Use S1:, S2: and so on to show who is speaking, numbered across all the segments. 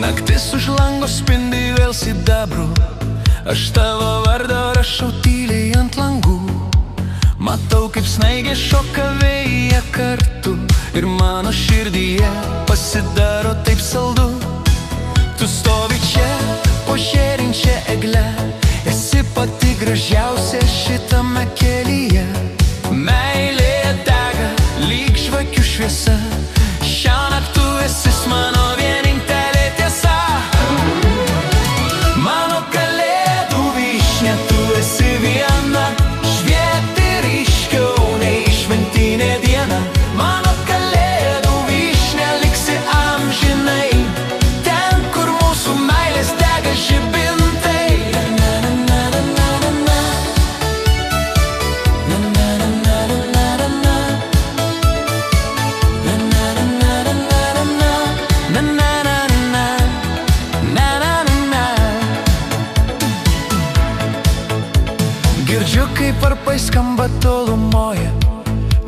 S1: Naktis už lango spindi vėl sidabru, aš tavo vardą rašau tyliai ant langų. Matau, kaip snaigė šoka vėjyje kartu, ir mano širdyje pasidaro taip saldu. Tu stovi čia, po žėrinčia egle, esi pati gražiausia šitame kelyje. Meilė dega lyg žvakių šviesa, šiąnakt tu esi mano vienintelė tiesa. Mano kalėdų vyšnia, tu esi viena, švieti ryškiau nei šventinė diena. Mano kalėdų vyšnia, liksi amžinai ten, kur mūsų meilės dega žibintai. Girdžiu, kaip varpai skamba tolumoje,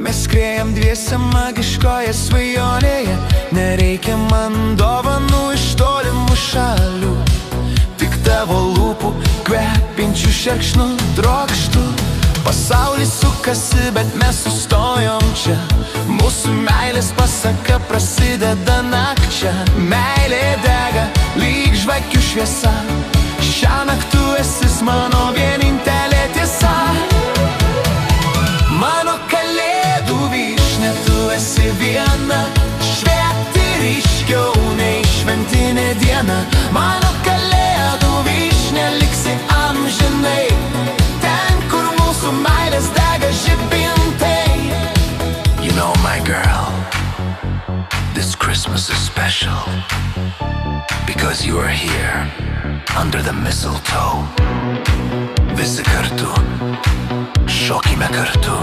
S1: mes skriejam dviese magiškoje svajonėje. Nereikia man dovanų iš tolimų šalių, tik tavo lūpų kvepinčių šerkšnų trokštu. Pasaulis sukasi, bet mes sustojom čia, mūsų meilės pasaka prasideda nakčia. Meilė dega lyg žvakių šviesa, šiąnakt tu esi mano vienintelė tiesa. Mano kalėdų vyšnia, tu esi viena, švieti ryškiau nei šventinė diena. Mano kalėdų vyšnia, liksi amžinai ten, kur mūsų meilės dega žibintai. You know, my girl, this Christmas is special because you are here under the mistletoe. Visi kartu, šokime kartu.